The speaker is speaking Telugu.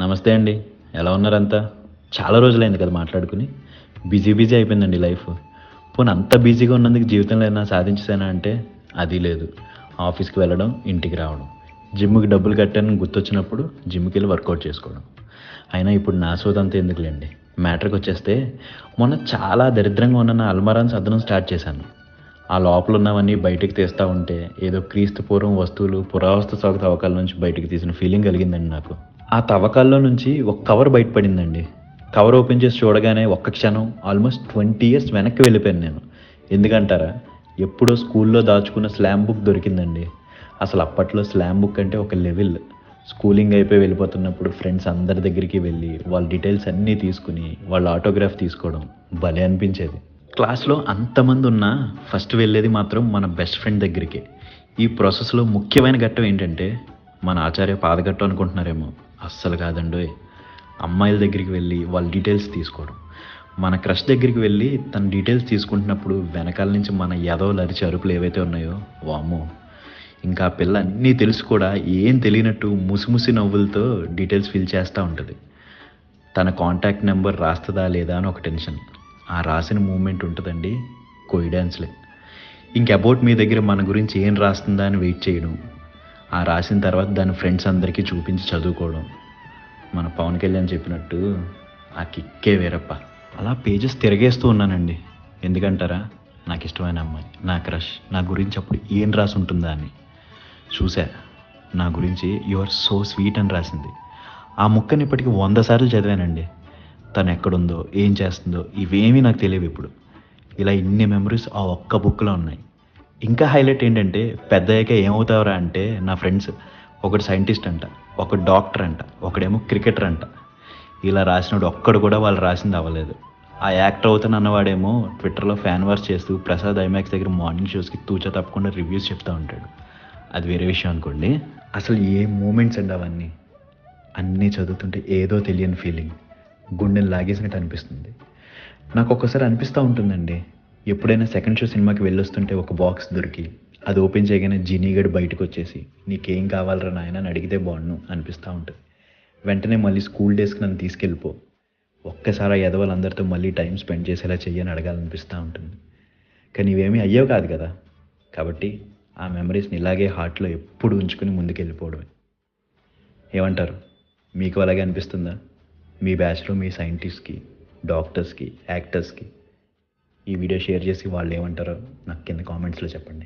నమస్తే అండి. ఎలా ఉన్నారంతా? చాలా రోజులైంది కదా మాట్లాడుకుని. బిజీ బిజీ అయిపోయిందండి లైఫ్. పోనీ అంత బిజీగా ఉన్నందుకు జీవితంలో ఏమైనా సాధించేసానా అంటే అది లేదు. ఆఫీస్‌కి వెళ్ళడం, ఇంటికి రావడం. జిమ్‌కి డబ్బులు కట్టానని గుర్తొచ్చినప్పుడు జిమ్‌కెళ్ళి వర్కౌట్ చేసుకోవడం. అయినా ఇప్పుడు నా సోదంతా ఎందుకులెండి. మ్యాటర్‌కొచ్చేస్తే మొన్న చాలా దరిద్రంగా ఉన్న నా అల్మారాను సర్దడం స్టార్ట్ చేశాను. ఆ లోపల ఉన్నవన్నీ బయటికి తీస్తా ఉంటే ఏదో క్రీస్తు పూర్వం వస్తువులు పురావస్తు శాఖ తవ్వకాల నుంచి బయటికి తీసిన ఫీలింగ్ కలిగిందండి నాకు. ఆ తవ్వకాల్లో నుంచి ఒక కవర్ బయటపడిందండి. కవర్ ఓపెన్ చేసి చూడగానే ఒక్క క్షణం ఆల్మోస్ట్ 20 ఇయర్స్ వెనక్కి వెళ్ళిపోయాను నేను. ఎందుకంటారా? ఎప్పుడో స్కూల్లో దాచుకున్న స్లామ్ బుక్ దొరికిందండి. అసలు అప్పట్లో స్లామ్ బుక్ అంటే ఒక లెవెల్. స్కూలింగ్ అయిపోయి వెళ్ళిపోతున్నప్పుడు ఫ్రెండ్స్ అందరి దగ్గరికి వెళ్ళి వాళ్ళ డీటెయిల్స్ అన్నీ తీసుకుని వాళ్ళ ఆటోగ్రాఫ్ తీసుకోవడం భలే అనిపించేది. క్లాస్‌లో అంతమంది ఉన్నా ఫస్ట్ వెళ్ళేది మాత్రం మన బెస్ట్ ఫ్రెండ్ దగ్గరికే. ఈ ప్రాసెస్‌లో ముఖ్యమైన ఘట్టం ఏంటంటే మన ఆచార్య పాదఘట్టం అనుకుంటున్నారేమో! అస్సలు కాదండోయ్! అమ్మాయిల దగ్గరికి వెళ్ళి వాళ్ళ డీటెయిల్స్ తీసుకోవడం. మన క్రష్ దగ్గరికి వెళ్ళి తన డీటెయిల్స్ తీసుకుంటున్నప్పుడు వెనకాల నుంచి మన ఎదవలు అరిచే అరుపులు ఏవైతే ఉన్నాయో వామ్మో! ఇంకా ఆ పిల్ల అన్నీ తెలిసి కూడా ఏం తెలియనట్టు ముసిముసి నవ్వులతో డీటెయిల్స్ ఫిల్ చేస్తా ఉంటది. తన కాంటాక్ట్ నెంబర్ రాస్తదా లేదా అని ఒక టెన్షన్. ఆ రాసిన మూమెంట్ ఉంటదండి కోయిడాన్స్‌లే. ఇంక అబౌట్ మీ దగ్గర మన గురించి ఏం రాస్తుందా అని వెయిట్ చేయడం. ఆ రాసిన తర్వాత దాన్ని ఫ్రెండ్స్ అందరికీ చూపించి చదువుకోవడం. మన 'పవన్ కళ్యాణ్' చెప్పినట్టు ఆ కిక్కే వేరప్ప. అలా పేజెస్ తిరగేస్తూ ఉన్నానండి. ఎందుకంటారా? నాకిష్టమైన అమ్మాయి, నా క్రష్, నా గురించి అప్పుడు ఏం రాసుంటుందా అని. చూసా. నా గురించి "యూ ఆర్ సో స్వీట్" అని రాసింది. ఆ ముక్కని ఇప్పటికి 100 సార్లు చదివానండి. తను ఎక్కడుందో, ఏం చేస్తుందో ఇవేమీ నాకు తెలియవిప్పుడు. ఇలా ఇన్ని మెమరీస్ ఆ ఒక్క బుక్‌లో ఉన్నాయి. ఇంకా హైలైట్ ఏంటంటే పెద్దయ్యాక ఏమవుతావురా అంటే నా ఫ్రెండ్స్ ఒకడు సైంటిస్ట్ అంట, ఒకడు డాక్టర్ అంట, ఒకడేమో క్రికెటర్ అంట. ఇలా రాసినోడు ఒక్కడు కూడా వాళ్ళు రాసింది అవ్వలేదు. ఆ యాక్టర్ అవుతానన్నవాడేమో ట్విట్టర్‌లో ఫ్యాన్ వార్స్ చేస్తూ ప్రసాద్ ఐమాక్స్ దగ్గర మార్నింగ్ షోస్‌కి తూచా తప్పకుండా రివ్యూస్ చెప్తా ఉంటాడు. అది వేరే విషయం అనుకోండి. అసలు ఏ మూమెంట్స్ అండి అవన్నీ. అన్నీ చదువుతుంటే ఏదో తెలియని ఫీలింగ్. గుండెని లాగేసినట్టు అనిపిస్తుంది. నాకొక్కసారి అనిపిస్తా ఉంటుందండి. ఎప్పుడైనా సెకండ్ షో సినిమాకి వెళ్ళొస్తుంటే ఒక బాక్స్ దొరికి, అది ఓపెన్ చేయగానే జీనీగాడు బయటకొచ్చేసి, "నీకేం కావాలిరా నాయనా" అని అడిగితే బావుండును అనిపిస్తా ఉంటది. వెంటనే మళ్ళీ స్కూల్ డేస్‌కి నన్ను తీసుకెళ్ళిపో. ఒక్కసారి ఆ ఎదవలందరితో మళ్ళీ టైమ్ స్పెండ్ చేసేలా చెయ్యి అని అడగాలనిపిస్తా ఉంటుంది. కానీ ఇవేమీ అయ్యేవి కాదు కదా! కాబట్టి ఆ మెమరీస్‌ని ఇలాగే హార్ట్‌లో ఎప్పుడు ఉంచుకొని ముందుకెళ్ళిపోవడమే. ఏమంటారు? మీకు అలాగే అనిపిస్తుందా? మీ బ్యాచ్‌లో మీ సైంటిస్ట్‌కి, డాక్టర్స్‌కి, యాక్టర్స్‌కి ఈ వీడియో షేర్ చేసి వాళ్ళేమంటారో నాకు కింద కామెంట్స్‌లో చెప్పండి.